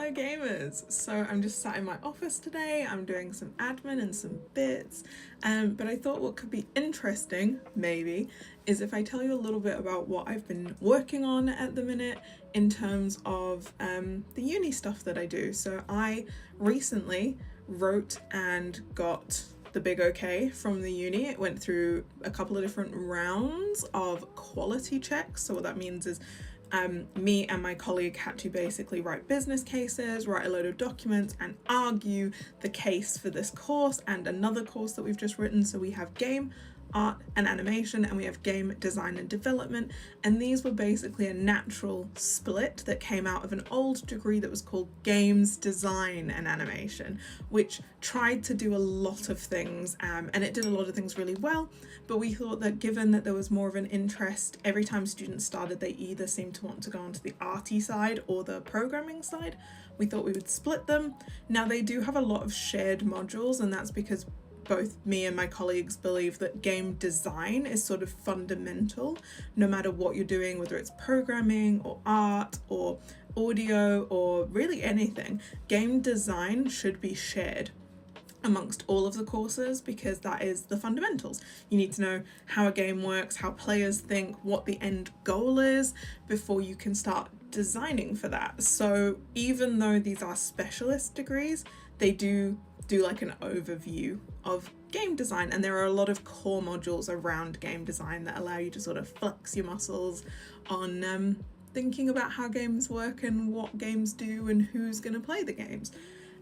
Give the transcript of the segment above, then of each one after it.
Hello gamers! So I'm just sat in my office today, I'm doing some admin and some bits, but I thought what could be interesting, maybe, is if I tell you a little bit about what I've been working on at the minute in terms of the uni stuff that I do. So I recently wrote and got the big okay from the uni. It went through a couple of different rounds of quality checks. So what that means is me and my colleague had to basically write business cases, write a load of documents, and argue the case for this course and another course that we've just written. So we have game, art and animation, and we have game design and development, and these were basically a natural split that came out of an old degree that was called games design and animation, which tried to do a lot of things, and it did a lot of things really well, but we thought that given that there was more of an interest every time students started, they either seemed to want to go onto the arty side or the programming side, we thought we would split them. Now they do have a lot of shared modules, and that's because both me and my colleagues believe that game design is sort of fundamental no matter what you're doing, whether it's programming or art or audio or really anything. Game design should be shared amongst all of the courses because that is the fundamentals. You need to know how a game works, how players think, what the end goal is before you can start designing for that. So even though these are specialist degrees, they do like an overview of game design, and there are a lot of core modules around game design that allow you to sort of flex your muscles on thinking about how games work and what games do and who's going to play the games.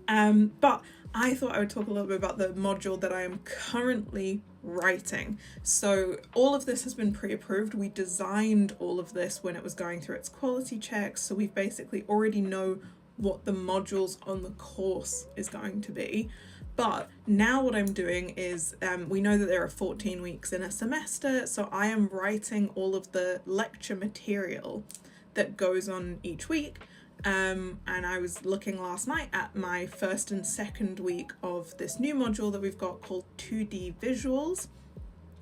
But I thought I would talk a little bit about the module that I am currently writing. So all of this has been pre-approved. We designed all of this when it was going through its quality checks, so we basically already know what the modules on the course is going to be. But now what I'm doing is, we know that there are 14 weeks in a semester, so I am writing all of the lecture material that goes on each week. And I was looking last night at my first and second week of this new module that we've got called 2D visuals,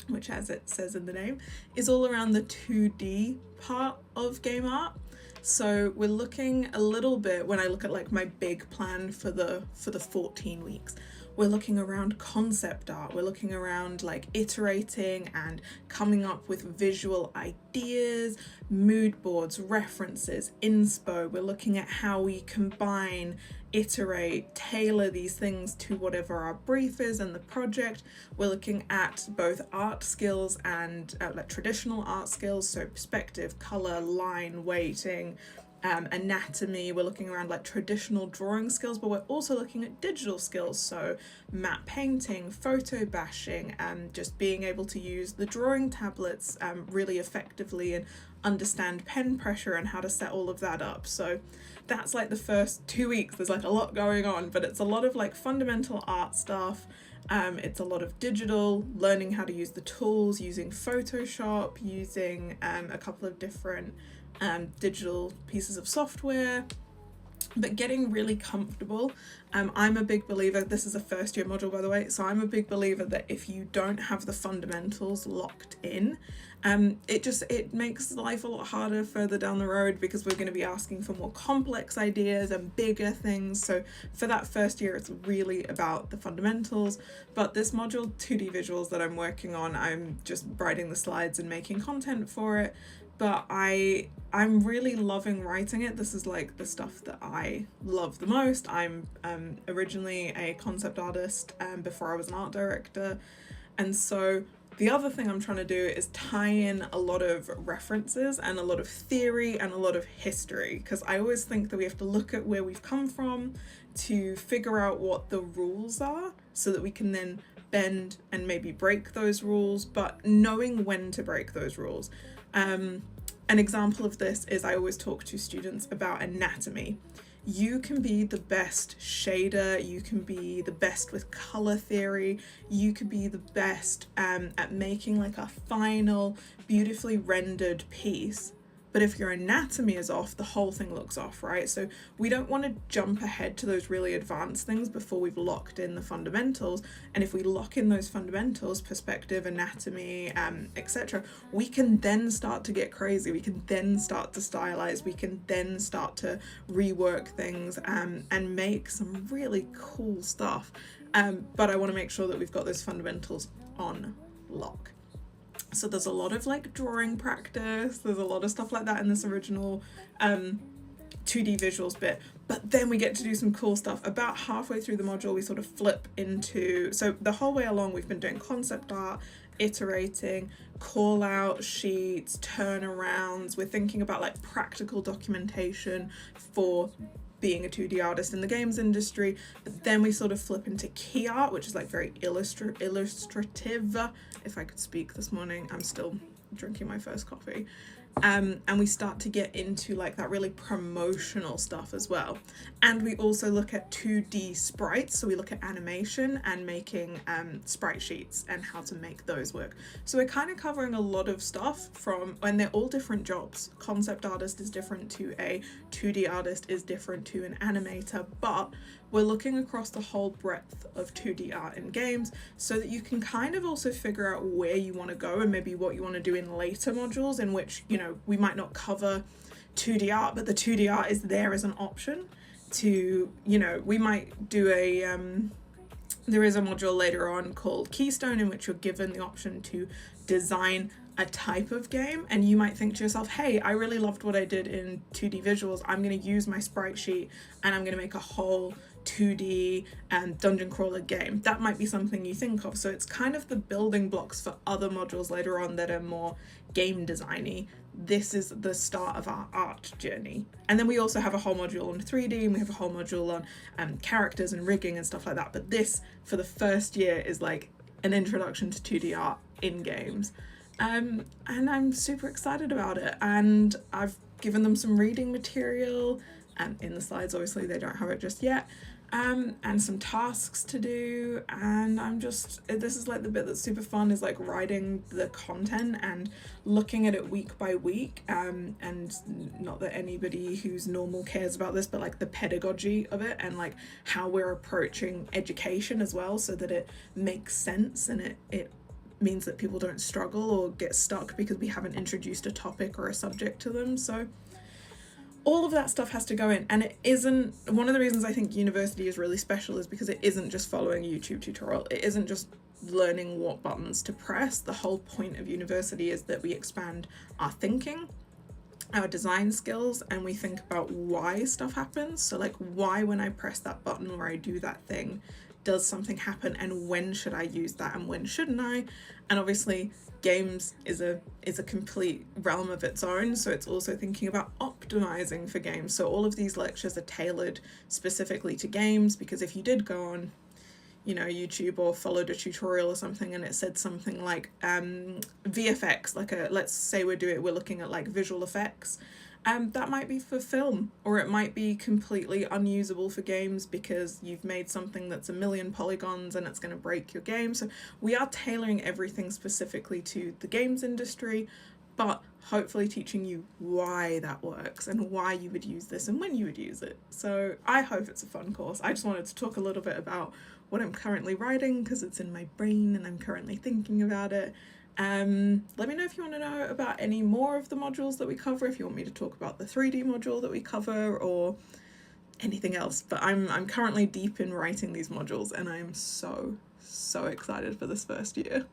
which, as it says in the name, is all around the 2D part of game art. So we're looking a little bit, when I look at like my big plan for the 14 weeks, we're looking around concept art, we're looking around like iterating and coming up with visual ideas, mood boards, references, inspo. We're looking at how we combine, iterate, tailor these things to whatever our brief is and the project. We're looking at both art skills and like traditional art skills, so perspective, color, line, weighting, anatomy. We're looking around like traditional drawing skills, but we're also looking at digital skills, so matte painting, photo bashing, and just being able to use the drawing tablets really effectively and understand pen pressure and how to set all of that up. So that's like the first 2 weeks. There's like a lot going on, but it's a lot of like fundamental art stuff. It's a lot of digital, learning how to use the tools, using Photoshop, using a couple of different digital pieces of software, but getting really comfortable. I'm a big believer, this is a first year module by the way, so I'm a big believer that if you don't have the fundamentals locked in, it makes life a lot harder further down the road because we're going to be asking for more complex ideas and bigger things. So for that first year, it's really about the fundamentals. But this module 2D visuals that I'm working on, I'm just writing the slides and making content for it. But I'm really loving writing it. This is like the stuff that I love the most. I'm originally a concept artist before I was an art director. And so the other thing I'm trying to do is tie in a lot of references and a lot of theory and a lot of history, because I always think that we have to look at where we've come from to figure out what the rules are so that we can then bend and maybe break those rules, but knowing when to break those rules. An example of this is I always talk to students about anatomy. You can be the best shader, you can be the best with color theory, you could be the best at making like a final, beautifully rendered piece. But if your anatomy is off, the whole thing looks off, right? So we don't want to jump ahead to those really advanced things before we've locked in the fundamentals. And if we lock in those fundamentals, perspective, anatomy, etc., we can then start to get crazy. We can then start to stylize. We can then start to rework things and make some really cool stuff. But I want to make sure that we've got those fundamentals on lock. So there's a lot of like drawing practice, there's a lot of stuff like that in this original 2D visuals bit, but then we get to do some cool stuff. About halfway through the module we sort of flip into, so the whole way along we've been doing concept art, iterating, call out sheets, turnarounds. We're thinking about like practical documentation for being a 2D artist in the games industry, but then we sort of flip into key art, which is like very illustrative. If I could speak this morning, I'm still drinking my first coffee. And we start to get into like that really promotional stuff as well. And we also look at 2D sprites, so we look at animation and making sprite sheets and how to make those work. So we're kind of covering a lot of stuff and they're all different jobs. Concept artist is different to a 2D artist, is different to an animator, but we're looking across the whole breadth of 2D art in games so that you can kind of also figure out where you want to go and maybe what you want to do in later modules, in which, you know, we might not cover 2D art, but the 2D art is there as an option to, you know, we might do there is a module later on called Keystone in which you're given the option to design a type of game, and you might think to yourself, hey, I really loved what I did in 2D visuals, I'm going to use my sprite sheet and I'm going to make a whole 2D dungeon crawler game. That might be something you think of. So it's kind of the building blocks for other modules later on that are more game designy. This is the start of our art journey. And then we also have a whole module on 3D, and we have a whole module on characters and rigging and stuff like that. But this, for the first year, is like an introduction to 2D art in games. And I'm super excited about it. And I've given them some reading material, and in the slides, obviously they don't have it just yet, and some tasks to do. And this is like the bit that's super fun, is like writing the content and looking at it week by week, and not that anybody who's normal cares about this, but like the pedagogy of it and like how we're approaching education as well, so that it makes sense and it means that people don't struggle or get stuck because we haven't introduced a topic or a subject to them. So all of that stuff has to go in, and it isn't, one of the reasons I think university is really special is because it isn't just following a YouTube tutorial. It isn't just learning what buttons to press. The whole point of university is that we expand our thinking, our design skills, and we think about why stuff happens. So like, why when I press that button or I do that thing does something happen, and when should I use that and when shouldn't I? And obviously games is a complete realm of its own, so it's also thinking about optimizing for games. So all of these lectures are tailored specifically to games, because if you did go on, you know, YouTube or followed a tutorial or something and it said something like VFX, like let's say we're looking at like visual effects, that might be for film, or it might be completely unusable for games because you've made something that's 1 million polygons and it's going to break your game. So we are tailoring everything specifically to the games industry, but hopefully teaching you why that works and why you would use this and when you would use it. So I hope it's a fun course. I just wanted to talk a little bit about what I'm currently writing because it's in my brain and I'm currently thinking about it. Let me know if you want to know about any more of the modules that we cover, if you want me to talk about the 3D module that we cover or anything else. But I'm currently deep in writing these modules and I am so excited for this first year.